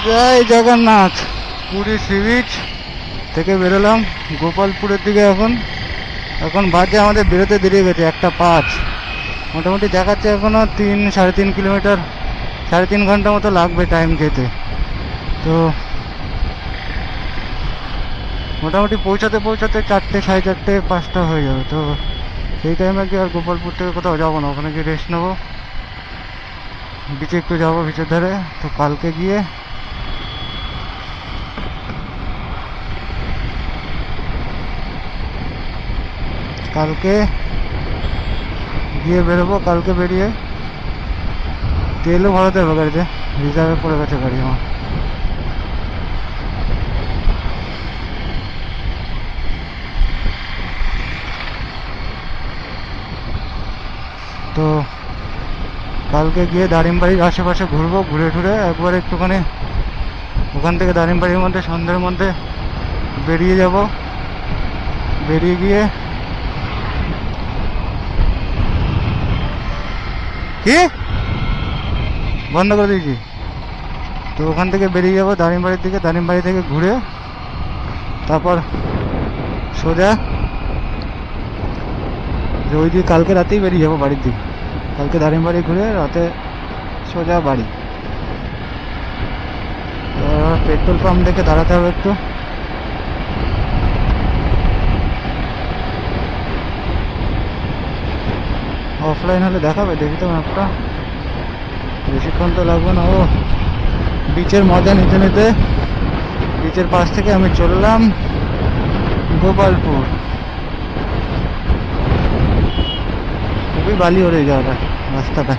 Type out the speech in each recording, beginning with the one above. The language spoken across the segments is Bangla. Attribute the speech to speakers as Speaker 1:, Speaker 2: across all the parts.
Speaker 1: জয় জগন্নাথ। পুরী সি বিচ থেকে বেরোলাম গোপালপুরের দিকে। এখন বাজে আমাদের বেরোতে দেরি হয়ে গেছে 1:05। মোটামুটি দেখাচ্ছে এখনো 3-3.5 কিলোমিটার, 3.5 ঘন্টা মতো লাগবে টাইম যেতে। তো মোটামুটি পৌঁছাতে 4টে, 4:30, 5টা হয়ে যাবে। তো সেই টাইমে কি আর গোপালপুর থেকে কোথাও যাবো না, ওখানে গিয়ে রেস্ট নেবো, বিচে একটু যাবো বিচের ধারে। তো কালকে গিয়ে বেরোবো। কালকে বেরিয়ে তেলও ভরাতে হবে গাড়িতে, রিজার্ভে পড়ে গেছে গাড়ি আমার। তো কালকে গিয়ে দারিমবাড়ির আশেপাশে ঘুরবো, ঘুরে টুরে একবার একটুখানি ওখান থেকে দারিমবাড়ির মধ্যে সন্ধ্যের মধ্যে বেরিয়ে যাব। বেরিয়ে গিয়ে কি বন্ধ করে দিয়েছি। তো ওখান থেকে বেরিয়ে যাবো দারিমবাড়ির দিকে। দারিমবাড়ি থেকে ঘুরে তারপর সোজা যে ওই দিকে কালকে রাতেই বেরিয়ে যাবো বাড়ির দিকে। কালকে দারিমবাড়ি ঘুরে রাতে সোজা বাড়ি। তো পেট্রোল পাম্প দেখে দাঁড়াতে হবে একটু। অফলাইন হলে দেখাবে, দেখি তো ম্যাপটা। বেশিক্ষণ তো লাগবে না। ও বিচের মজা নিতে নিতে বিচের পাশ থেকে আমি চললাম গোপালপুর। খুবই বালি ওরে যাওয়াটা রাস্তাটা।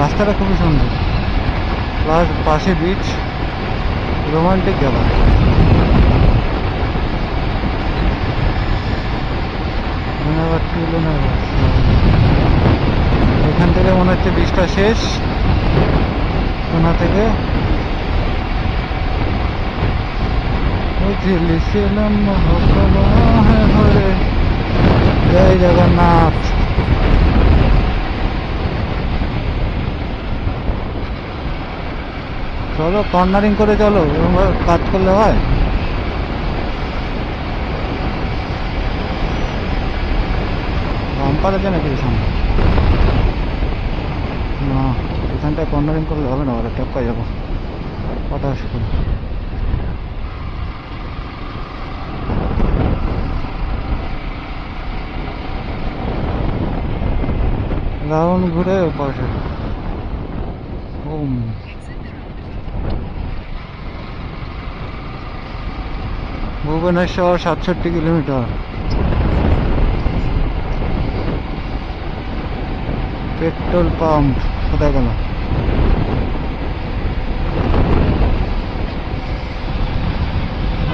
Speaker 1: রাস্তাটা খুবই সুন্দর, প্লাস পাশে বিচ, রোমান্টিক জায়গা। এখান থেকে মনে হচ্ছে বিচটা শেষ। কোনা থেকে জয় জগন্নাথ। চলো কর্নারিং করে চলো, এরকম কাজ করলে হয়। বাম্পার আছে নাকি সামনে? না, এখানটায় কর্নারিং করলে হবে না, ওরা টপকায় যাবো পটাশ করে। রাউন্ড ঘুরে পাশে ভুবনেশ্বর 67 কিলোমিটার। পেট্রোল পাম্প কোথায় গেল?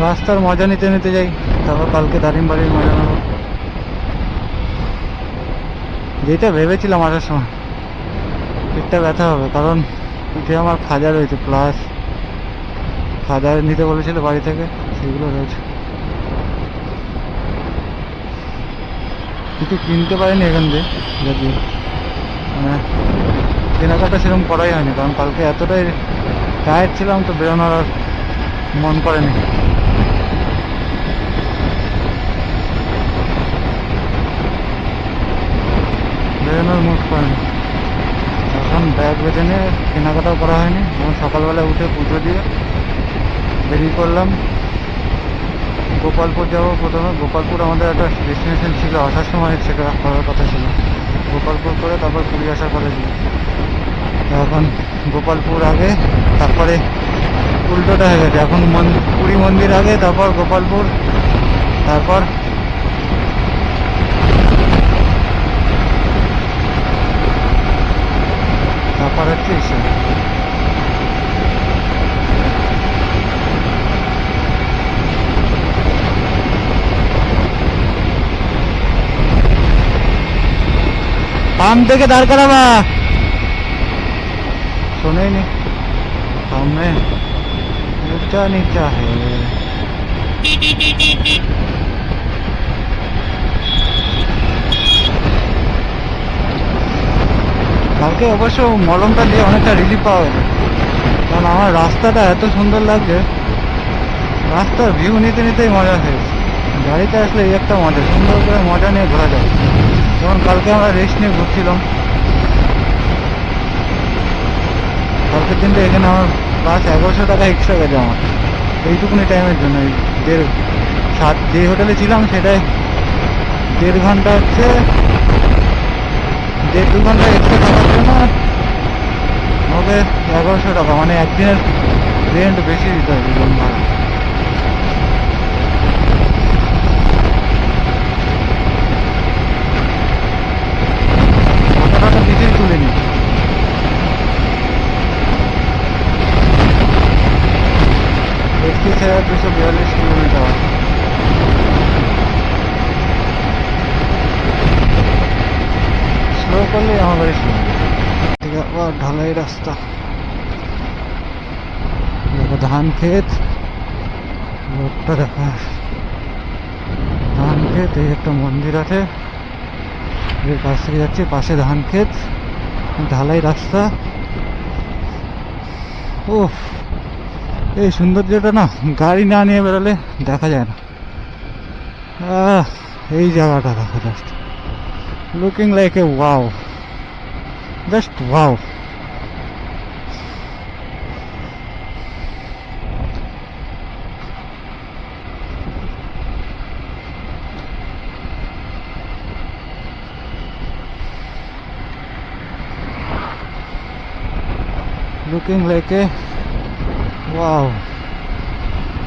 Speaker 1: রাস্তার মজা নিতে নিতে যাই, তারপর কালকে দারিমবাড়ির মজা নেবো। যেটা ভেবেছিলাম আসার সময়, পেটটা ব্যথা হবে, কারণ পিঠে আমার খাজা রয়েছে, প্লাস খাজা নিতে বলেছিল বাড়ি থেকে, সেগুলো রয়েছে। কিছু কিনতে পারিনি এখান দিয়ে, যদিও মানে কেনাকাটা সেরকম করাই হয়নি, কারণ কালকে এতটাই টায়ার্ড ছিলাম, তো বেরোনোর আর মন করেনি। বেরোনোর মুড করেনি। এখন ব্যাগ বেঁধে নিয়ে কেনাকাটাও করা হয়নি। এখন সকালবেলা উঠে পুজো দিয়ে বেরিয়ে পড়লাম। গোপালপুর যাবো প্রথমে। গোপালপুর আমাদের একটা ডেস্টিনেশন ছিল, আসার সময় সেটা করার কথা ছিল। গোপালপুর করে তারপর পুরী আসার কথা ছিল। এখন গোপালপুর আগে, তারপরে উল্টোটা হয়ে গেছে। এখন পুরী মন্দির আগে, তারপর গোপালপুর, তারপর হচ্ছে এসব। পাম্প থেকে দাঁড় করাবা, শোনেনি সামনে नीचा नीचा है। কালকে অবশ্য মলমটা দিয়ে অনেকটা রিলিফ পাওয়া গেছে, কারণ আমার রাস্তাটা এত সুন্দর লাগছে, রাস্তার ভিউ নিতে নিতেই মজা হয়েছে। গাড়িতে আসলে এই একটা মজা, সুন্দর করে মজা নিয়ে ঘোরা যায়। যেমন কালকে আমরা রেস্ট নিয়ে ঘুরছিলাম, কালকের দিনটা এখানে আমার প্লাস 1100 টাকা এক্সট্রা গেছে আমার এইটুকুনি টাইমের জন্য। এই যে হোটেলে ছিলাম সেটাই 1.5 ঘন্টা হচ্ছে, 1.5-2 ঘন্টা এক্সট্রা থাকার জন্য আমাকে 1100 টাকা, মানে একদিনের রেন্ট বেশি দিতে হবে রুম ভাড়া। টাকাটা কিছুই তুলিনি। 31,242 কিলোমিটার। স্লো করলে আমার বাড়ি স্লো। ঠিক আছে, আবার ঢালাই রাস্তা। দেখো ধান ক্ষেত, রোডটা দেখা, ধান ক্ষেত। এই একটা মন্দির আছে, এর কাছ থেকে যাচ্ছে, পাশে ধান ক্ষেত, ঢালাই রাস্তা। ও এই সৌন্দর্যটা না গাড়ি না নিয়ে বেরোলে দেখা যায় না। এই জায়গাটা দেখো, just looking like a wow, just wow. Looking like a wow.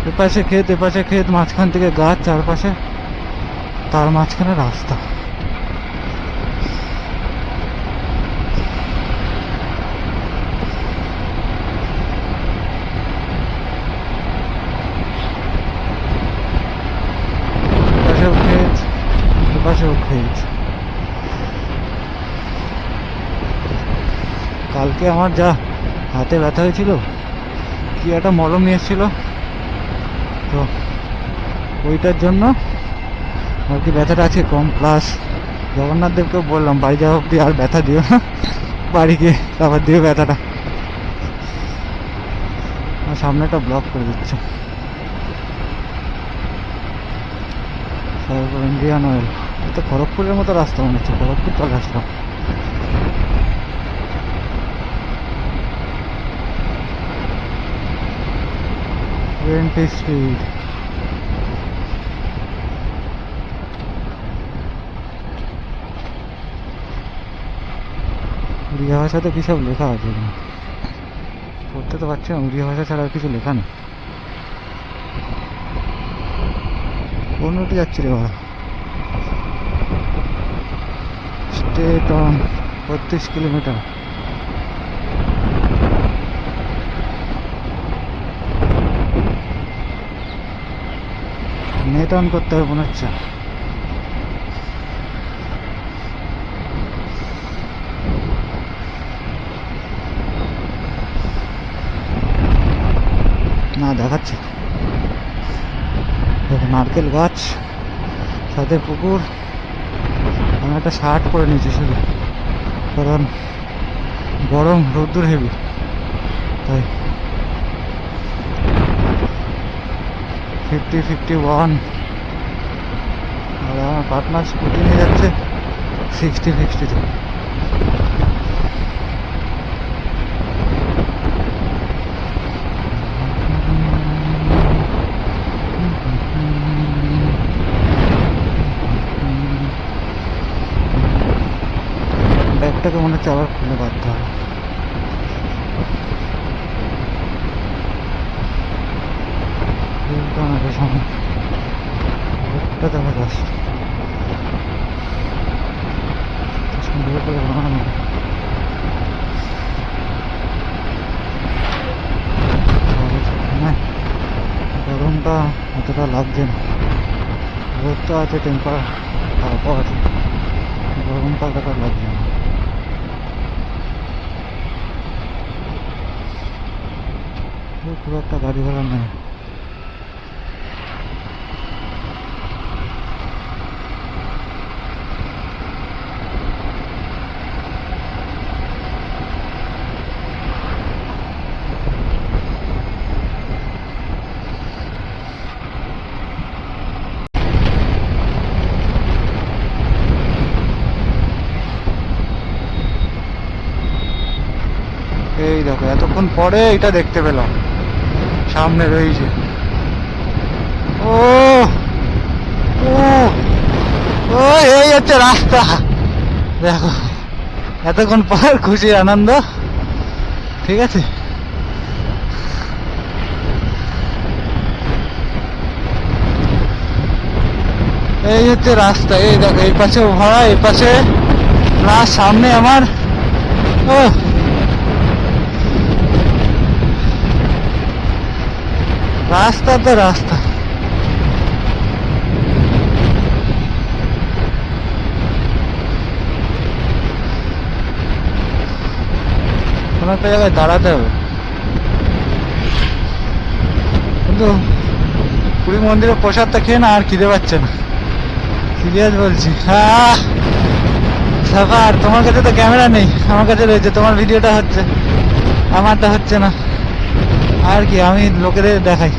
Speaker 1: এপাশে ক্ষেত, এপাশে ক্ষেত, মাঝখান থেকে গাছ, চারপাশে, তার মাঝখানে রাস্তা। এপাশেও ক্ষেত, এপাশেও ক্ষেত। কালকে আমার যা হাতে ব্যথা হয়েছিল, কি একটা মলম নিয়ে এসেছিল, তো ওইটার জন্য আর কি ব্যথাটা আছে কম। প্লাস জগন্নাথ দেবকে বললাম বাড়ি যাওয়া অব্দি আর ব্যথা দিও না, বাড়ি গিয়ে তারপর দিও ব্যথাটা। আর সামনেটা ব্লক করে দিচ্ছে। তারপর ইন্ডিয়ান অয়েল, তো খড়গপুরের মতো রাস্তা মনে হচ্ছে, খড়গপুর চলে আসলাম। স্পিড উড়িয়া ভাষাতে কি সব লেখা আছে, পড়তে তো পারছি না, উড়িয়া ভাষা ছাড়া আর কিছু লেখা নেই। কোন রুটে যাচ্ছি রে বাবা? State on 32 kilometre. Net on করতে হবে মনে হচ্ছে। না দেখাচ্ছে, দেখো নারকেল গাছ, সাথে পুকুর। আমি একটা শার্ট পরে নিয়েছি শুধু, কারণ গরম, রোদ্দুর হেভি, তাই 50-51। আর আমার পার্টনার স্কুটি নিয়ে যাচ্ছে 60-60-তে। ব্যাগটাকে মনে হচ্ছে আবার খুলে বাঁধতে হবে। সামনে দেখা যাচ্ছে সুন্দর করে বানানো। গরমটা অতটা লাগছে না, রোদটা আছে, টেম্পার তারপর আছে, গরমটা অতটা লাগছে না। খুব একটা গাড়ি ঘোড়া নেই। এই দেখো এতক্ষণ পরে এটা দেখতে পেলাম, সামনে রয়েছে। ও ও ও এই হচ্ছে রাস্তা, দেখো এতক্ষণ পর খুশি আনন্দ। ঠিক আছে, এই হচ্ছে রাস্তা। এই দেখো এই পাশে ভরা, এই পাশে প্লাস সামনে আমার। ও রাস্তা তো রাস্তা। কোনো একটা জায়গায় দাঁড়াতে হবে, কিন্তু পুরী মন্দিরের প্রসাদটা খেয়ে না আর খিদে পাচ্ছে না, সিরিয়াস বলছি। হ্যাঁ সাফার, তোমার কাছে তো ক্যামেরা নেই, আমার কাছে রয়েছে, তোমার ভিডিওটা হচ্ছে, আমারটা হচ্ছে না। আর কি, আমি লোকেদের দেখাই।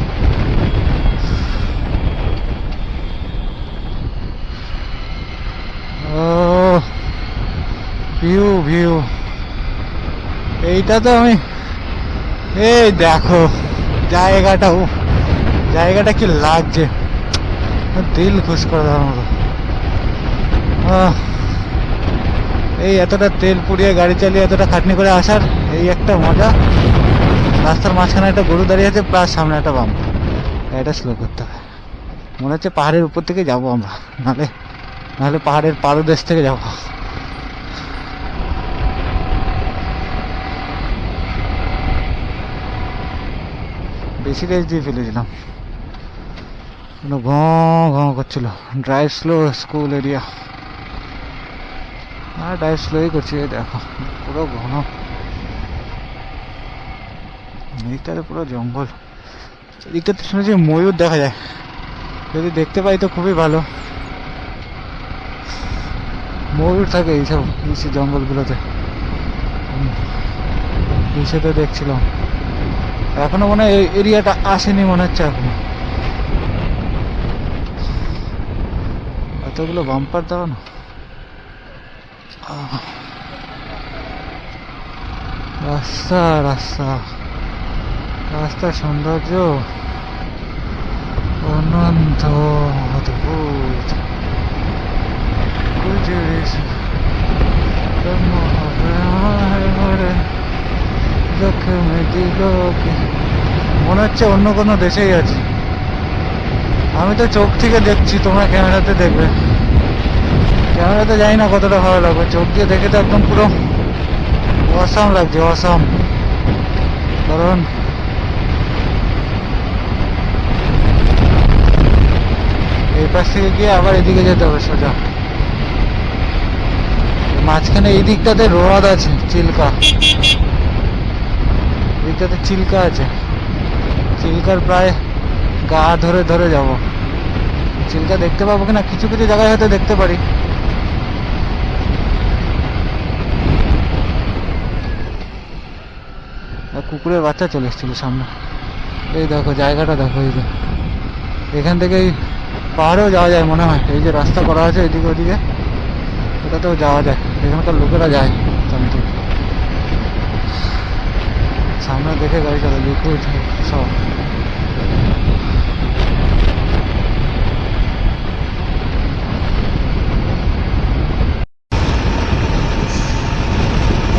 Speaker 1: ও ভিউ ভিউ, এইটা তো আমি, এই দেখো জায়গাটা, জায়গাটা কি লাগছে, দিল খুশ করে দেওয়ার মতো। এই এতটা তেল পুড়িয়ে গাড়ি চালিয়ে এতটা খাটনি করে আসার এই একটা মজা। রাস্তার মাঝখানে একটা গরু দাঁড়িয়ে আছে, প্লাস সামনে একটা বাম, এটা স্লো করতে হবে। মনে হচ্ছে পাহাড়ের উপর থেকে যাবো আমরা, নাহলে নাহলে পাহাড়ের পাদদেশ থেকে যাবো। বেশি রেস দিয়ে ফেলেছিলাম, কোনো ঘঁ ঘঁ করছিল। ড্রাইভ স্লো স্কুল এরিয়া, আর ড্রাইভ স্লোই করছি। এই দেখো পুরো ঘন, এইটাতে পুরো জঙ্গল। এদিকটাতে শুনেছি ময়ূর দেখা যায়, যদি দেখতে পাই তো খুবই ভালো। ময়ূর থাকে এইসব জঙ্গলগুলোতে, তো দেখছিলাম। এখনো মনে হয় এই এরিয়াটা আসেনি মনে হচ্ছে এখনো। এতগুলো বাম্পার দাও না, রাস্তা রাস্তা রাস্তার সৌন্দর্য অনন্ত অদ্ভুত। মনে হচ্ছে অন্য কোনো দেশেই আছি। আমি তো চোখ থেকে দেখছি, তোমরা ক্যামেরাতে দেখবে। ক্যামেরাতে জানি না কতটা ভালো লাগবে, চোখ দিয়ে দেখে তো একদম পুরো অসাম লাগছে, অসাম। কারণ এই পাশ থেকে গিয়ে আবার এদিকে যেতে হবে সোজা। মাঝখানে এই দিকটাতে হ্রদ আছে, চিল্কা, এদিকটাতে চিল্কা আছে। চিল্কার প্রায় গা ধরে ধরে যাব। চিল্কা দেখতে পাবো কিনা, কিছু কিছু জায়গায় হয়তো দেখতে পারি। কুকুরের বাচ্চা চলে এসেছিল সামনে। এই দেখো জায়গাটা দেখো, এই যে এখান থেকে পাহাড়েও যাওয়া যায় মনে হয়। এই যে রাস্তা করা আছে এদিকে ওদিকে, ওটাতেও যাওয়া যায়, এখানকার লোকেরা যায়। সামনে দেখে গাড়ি চালা, লিকুইড সব।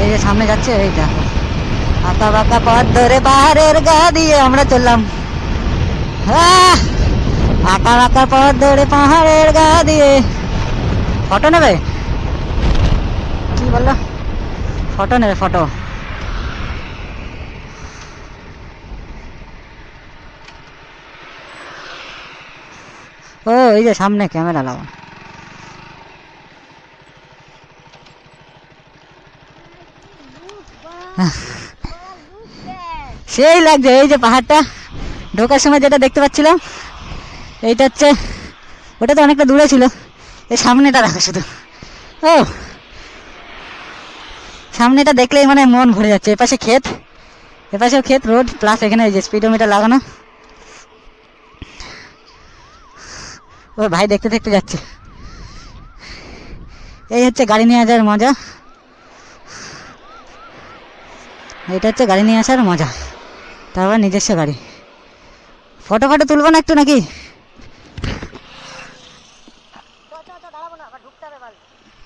Speaker 1: এই যে সামনে যাচ্ছে, এই দেখো আঁকা বাঁকা পথ ধরে পাহাড়ের গা দিয়ে আমরা চললাম। আঁকা বাঁকা পথ ধরে পাহাড়ের গা দিয়ে। ফটো নেবে? কি বললো? ফটো নেবে? ফটো ও এই যে সামনে ক্যামেরা লাগানো।
Speaker 2: সেই লাগছে। এই যে পাহাড়টা ঢোকার সময় যেটা দেখতে পাচ্ছিলাম, এইটা হচ্ছে, ওটা তো অনেকটা দূরে ছিল, এই সামনেটা দেখো শুধু। ও সামনেটা দেখলেই মানে মন ভরে যাচ্ছে। এপাশে ক্ষেত, এপাশেও ক্ষেত, রোড, প্লাস এখানে এই যে স্পিডোমিটার লাগানো। ও ভাই দেখতে দেখতে যাচ্ছে। এই হচ্ছে গাড়ি নিয়ে আসার মজা, এটা হচ্ছে গাড়ি নিয়ে আসার মজা। তারপর নিজস্ব গাড়ি। ফটো ফটো তুলবো না একটু নাকি?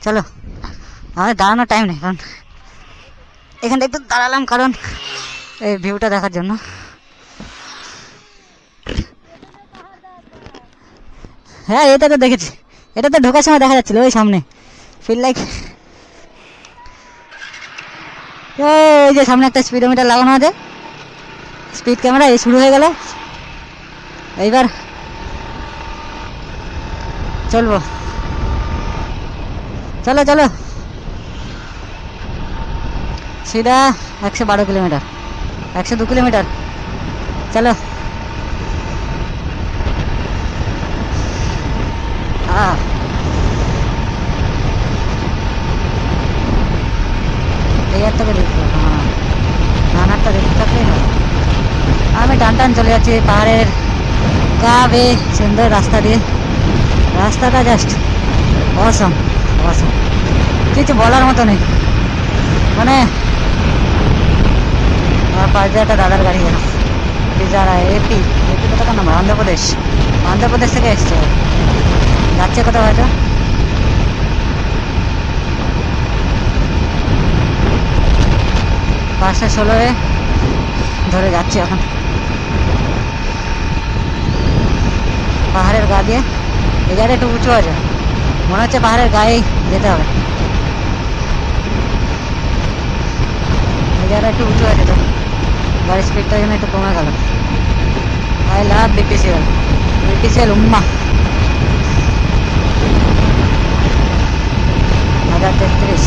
Speaker 2: চলো, আমাদের দাঁড়ানোর টাইম নেই, কারণ এখানটা একটু দাঁড়ালাম কারণ এই ভিউটা দেখার জন্য। হ্যাঁ এটা তো দেখেছি, এটা তো ঢোকার সময় দেখা যাচ্ছিল ওই সামনে। ফিল লাইক ওই যে সামনে একটা স্পিডোমিটার লাগানো আছে, স্পিড ক্যামেরা, এই শুরু হয়ে গেল। এইবার চলবো, চলো চলো। সিধা 112 কিলোমিটার, 102 কিলোমিটার। চলো। এই একটাকে দেখতে, হ্যাঁ ডানারটা দেখতে থাকলেই হয়। আমি টান টান চলে যাচ্ছি পাহাড়ের গা বেয়ে সুন্দর রাস্তা দিয়ে। রাস্তাটা জাস্ট অসম, অসম, কিছু বলার মতো নেই। মানে আমার পাশে একটা দাদার গাড়ি গেল, যারা এপি, এপি কোথাকার নাম, অন্ধ্রপ্রদেশ, অন্ধ্রপ্রদেশ থেকে এসছে, যাচ্ছে কোথাও হয়তো। 516 ধরে যাচ্ছি এখন পাহাড়ের গা দিয়ে। এই জায়গাটা একটু উঁচু আছে, মনে হচ্ছে পাহাড়ের গায়েই যেতে হবে। এই জায়গাটা একটু উঁচু আছে তো গাড়ির স্পিডটা যেন একটু কমে গেল। আই লাভ বিপিসিএল, বিপিসিএল উম্মা 1033।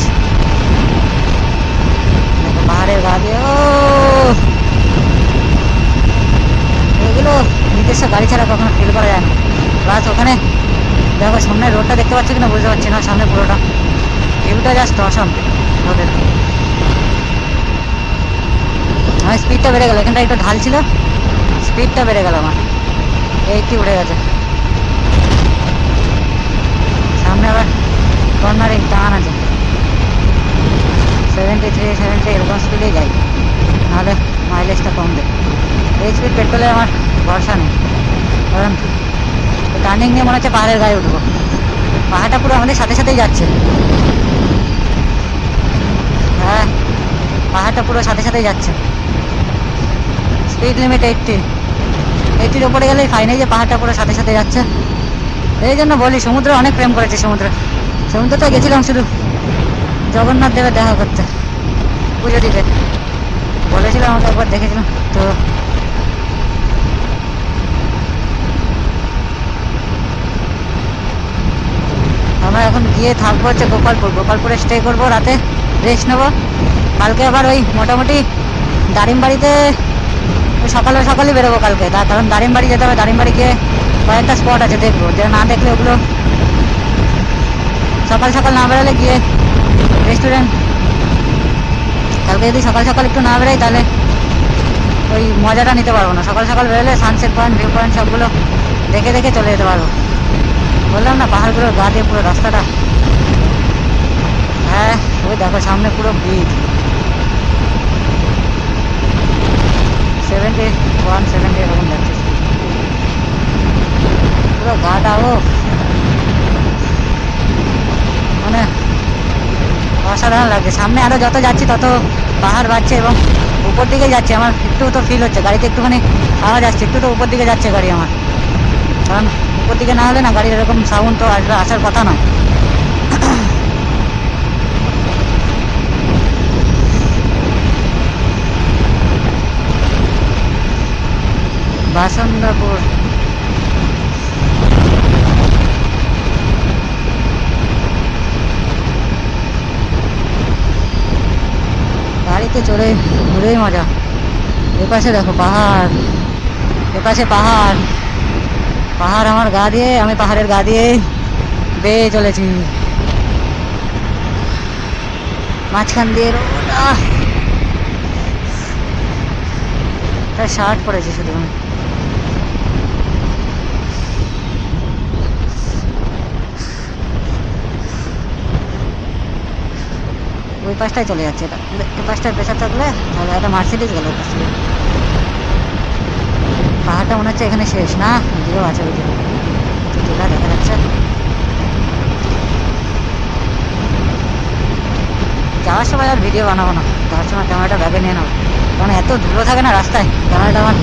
Speaker 2: পাহাড়ের গা দিয়ে, ও এগুলো নিজস্ব গাড়ি ছাড়া কখনো ফিল করা যায় না। প্লাস ওখানে দেখো সামনে রোডটা দেখতে পাচ্ছি কিনা বুঝতে পারছি না, সামনে পুরোটা ভিউটা জাস্ট অসম রোডের। আমার স্পিডটা বেড়ে গেল, এখানটা একটু ঢাল ছিল, স্পিডটা বেড়ে গেল আমার, 80 উঠে গেছে। সামনে আবার কর্নারিং টান আছে, 73 70 এরকম স্পিডে যাই, নাহলে মাইলেজটা কম দেয়। এই স্পিড পেট্রোলে আমার ভরসা নেই, কারণ টার্নিং নিয়ে মনে হচ্ছে পাহাড়ের গায়ে উঠবো। পাহাড়টা পুরো আমাদের সাথে সাথেই যাচ্ছে। হ্যাঁ পাহাড়টা পুরো সাথে সাথেই যাচ্ছে। স্পিড লিমিট 80, 80-র ওপরে গেলেই ফাইন। এই যে পাহাড়টা পুরো সাথে সাথে যাচ্ছে। এই জন্য বলি সমুদ্র অনেক প্রেম করেছে। সমুদ্রটা গেছিলাম শুধু জগন্নাথ দেবের দেখা করতে, পুজো দিতে বলেছিলাম, আমাকে একবার দেখেছিলাম তো। আমরা এখন গিয়ে থাকবো হচ্ছে গোপালপুর, গোপালপুরে স্টে করবো, রাতে রেস্ট নেবো। কালকে আবার ওই মোটামুটি দারিমবাড়িতে সকালেই বেরোবো কালকে, তার কারণ দারিমবাড়ি যেতে হবে। দারিমবাড়ি গিয়ে কয়েকটা স্পট আছে দেখবো, যে না দেখলে ওগুলো সকাল সকাল না বেরোলে গিয়ে রেস্টুরেন্ট, কালকে যদি সকাল সকাল একটু না বেরোই তাহলে ওই মজাটা নিতে পারবো না। সকাল সকাল বেরোলে সানসেট পয়েন্ট, ভিউ পয়েন্ট সবগুলো দেখে দেখে চলে যেতে পারবো। বললাম না পাহাড়গুলোর গা দিয়ে পুরো রাস্তাটা। হ্যাঁ ওই দেখো সামনে পুরো ব্রিজ, 71 70 এরকম যাচ্ছে পুরো গাটা। ও মানে অসাধারণ লাগছে। সামনে আরো যত যাচ্ছি তত পাহাড় বাড়ছে এবং উপর দিকে যাচ্ছে। আমার একটু তো ফিল হচ্ছে গাড়িতে একটুখানি আওয়াজ আসছে, একটু তো উপর দিকে যাচ্ছে গাড়ি আমার, কারণ উপর দিকে না হলে না গাড়ির এরকম সাউন্ড তো আসার কথা নয়। বাসন্তপুর গাড়িতে চড়ে ঘুরেই মজা। এপাশে দেখো পাহাড়, এপাশে পাহাড়, পাহাড় আমার গা দিয়ে, আমি পাহাড়ের গা দিয়ে বেয়ে চলেছি, মাঝখান দিয়ে রোড। তাই শার্ট পরেছি শুধু আমি। ওই পাশটায় চলে যাচ্ছে, এটা এই পাশটায় প্রেশার থাকলে তাহলে একটা মার্সিডিজ গেল ওই পাশ থেকে। পাহাড়টা মনে হচ্ছে এখানে শেষ না, এদিকেও আছে, ওই যেটা দেখা যাচ্ছে। যাওয়ার সময় আর ভিডিও বানাবো না, যাওয়ার সময় ক্যামেরাটা ব্যাগে নিয়ে নেবো, কারণ এত ধুলো থাকে না রাস্তায়, ক্যামেরাটা আমার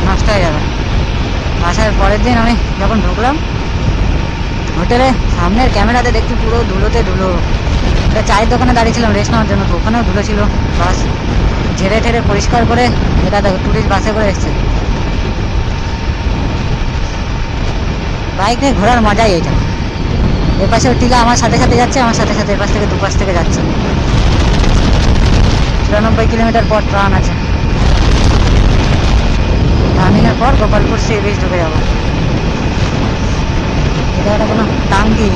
Speaker 2: নষ্ট হয়ে যাবে। আসার পরের দিন আমি যখন ঢুকলাম হোটেলে, সামনের ক্যামেরাতে দেখছি পুরো ধুলোতে ধুলো। একটা চায়ের দোকানে দাঁড়িয়েছিলাম রেস্ট নেওয়ার জন্য, তো ওখানেও ধুলো ছিল। বাস ঝেড়ে ঠেড়ে পরিষ্কার করে, এটা দেখো টুরিস্ট বাসে করে এসছে। বাইক নিয়ে ঘোরার মজাই এটা। এপাশে টিলা আমার সাথে সাথে যাচ্ছে, আমার সাথে সাথে এপাশ থেকে দুপাশ থেকে যাচ্ছে। 94 কিলোমিটার পর ট্রান আছে, টার্নিংয়ের পর গোপালপুর সি বিচ ঢুকে যাবো। এটা একটা কোনো টাঙ্গি,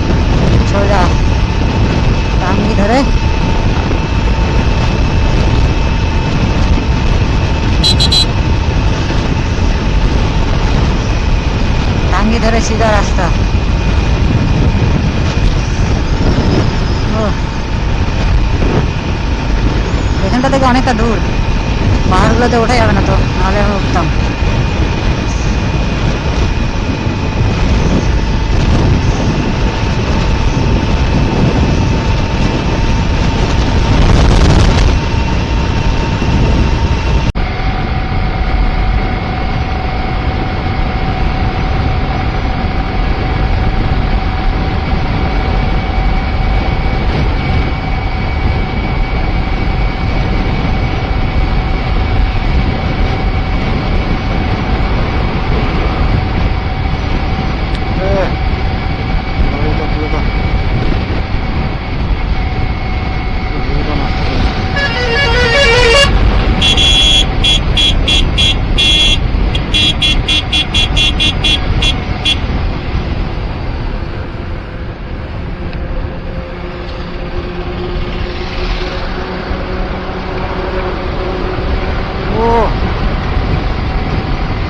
Speaker 2: সোজা টাঙ্গি ধরে টাঙ্গি ধরে সিধা রাস্তা। এখানটা থেকে অনেকটা দূর, পাহাড়গুলোতে ওঠা যাবে না তো, নাহলে আমি উঠতাম।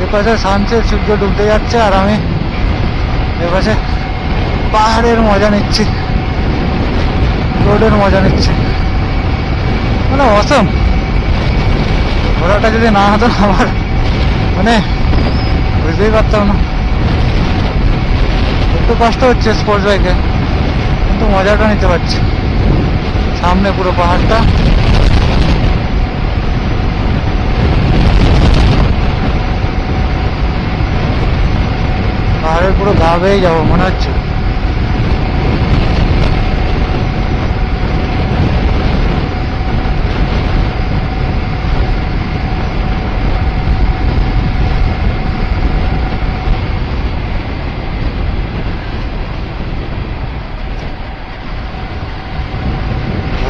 Speaker 2: এপাশে সানসেট, সূর্য ডুবতে যাচ্ছে, আর আমি এপাশে পাহাড়ের মজা নিচ্ছি, রোডের মজা নিচ্ছি। মানে অসম। ঘোরাটা যদি না হতো আমার মানে বুঝতেই পারতাম না। একটু কষ্ট হচ্ছে স্পোর্টস বাইকে, কিন্তু মজাটা নিতে পারছি। সামনে পুরো পাহাড়টা, পাহাড়ের পুরো গা বেয়ে যাবো মনে হচ্ছে।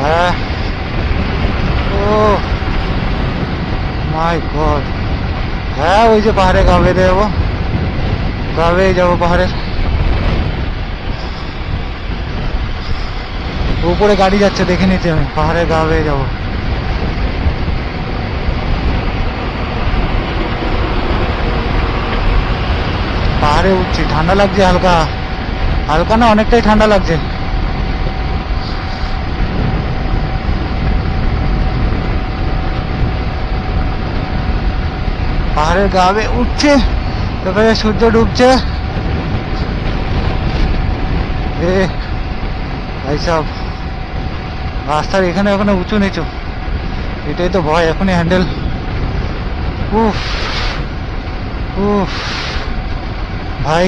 Speaker 2: হ্যাঁ, ও মাই গড, হ্যাঁ ওই যে পাহাড়ে গা বেঁধে যাবো, গা বেয়ে যাবো পাহাড়ের উপরে। গাড়ি যাচ্ছে দেখে নিচ্ছি আমি, পাহাড়ে গা বেয়ে যাবো। পাহাড়ে উঠছি, ঠান্ডা লাগছে হালকা, হালকা না অনেকটাই ঠান্ডা লাগছে। পাহাড়ের গা বেয়ে উঠছে, তারপরে সূর্য ডুবছে। ভাই সব রাস্তার এখানে ওখানে উঁচু নিচু, এটাই তো ভয়। এখনই হ্যান্ডেল, উফ উফ ভাই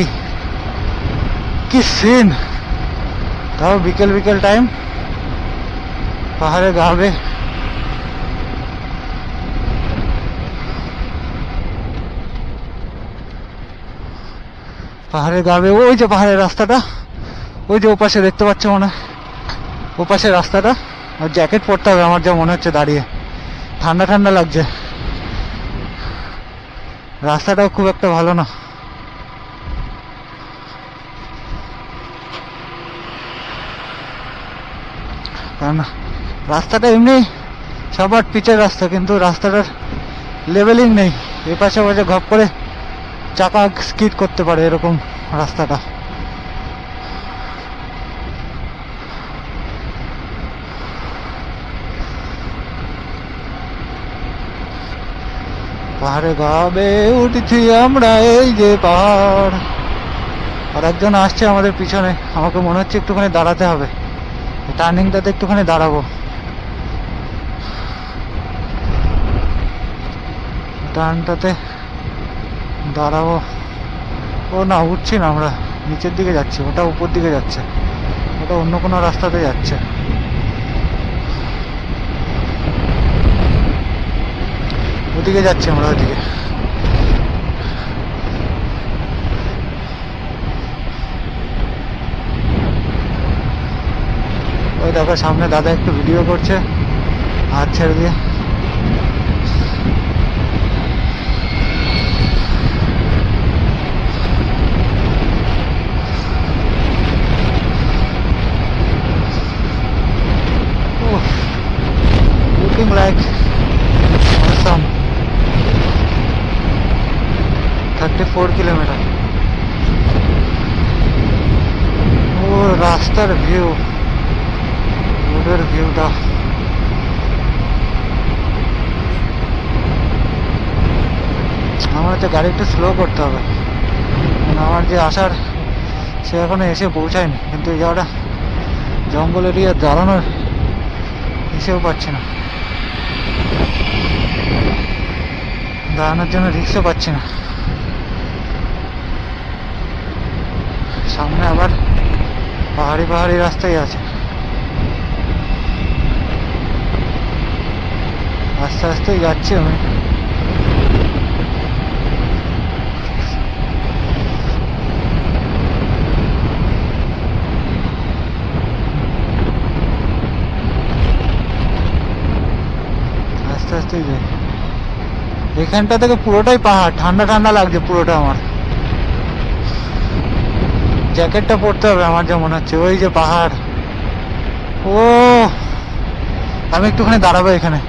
Speaker 2: কি সিন। তাও বিকেল বিকেল টাইম পাহাড়ে গা বেয়ে। পাহাড়ের গা বেয়ে ওই যে পাহাড়ের রাস্তাটা, ওই যে ওপাশে দেখতে পাচ্ছ মনে হয়, ওপাশে রাস্তাটা। আর জ্যাকেট পরতে হবে আমার, যা মনে হচ্ছে দাঁড়িয়ে ঠান্ডা ঠান্ডা লাগছে।
Speaker 1: রাস্তাটাও খুব একটা ভালো না। কারণ রাস্তাটা এমনি সবার পিচের রাস্তা, কিন্তু রাস্তাটার লেভেলিং নেই। এ পাশে পাশে ঘপ করে চাকা স্কিড করতে পারে এরকম রাস্তাটা। পাহাড়ে গা বেয়ে উঠেছি আমরা, এই যে পাহাড়। আর একজন আসছে আমাদের পিছনে, আমাকে মনে হচ্ছে একটুখানি দাঁড়াতে হবে, টার্নিংটাতে একটুখানি দাঁড়াবো। টার্নটাতে দাঁড়াবো। ও না, উঠছি না, আমরা নিচের দিকে যাচ্ছি, ওটা উপর দিকে যাচ্ছে, ওটা অন্য কোনো রাস্তাতে যাচ্ছে। ওদিকে যাচ্ছি আমরা, ওদিকে। ওই দেখো সামনে দাদা একটু ভিডিও করছে হাত ছেড়ে দিয়ে। Looking like awesome. 34 কিলোমিটার। ও রাস্তার ভিউ, রোডের ভিউটা আমার হচ্ছে গাড়ি একটু স্লো করতে হবে, কারণ আমার যে আসার সে এখনো এসে পৌঁছায়নি। কিন্তু এই জায়গাটা জঙ্গল এরিয়া, দাঁড়ানোর হিসেবেও পাচ্ছি না, দাঁড়ানোর জন্য রিক্সও পাচ্ছি না। সামনে আবার পাহাড়ি পাহাড়ি রাস্তাই আছে। আস্তে আস্তে যাচ্ছি আমি। আস্তে আস্তে যাই। এখানটা থেকে পুরোটাই পাহাড়, ঠান্ডা ঠান্ডা লাগছে পুরোটা। আমার জ্যাকেটটা পরতে হবে আমার যা মনে হচ্ছে। ওই যে পাহাড়, ও আমি একটুখানি দাঁড়াবো এখানে।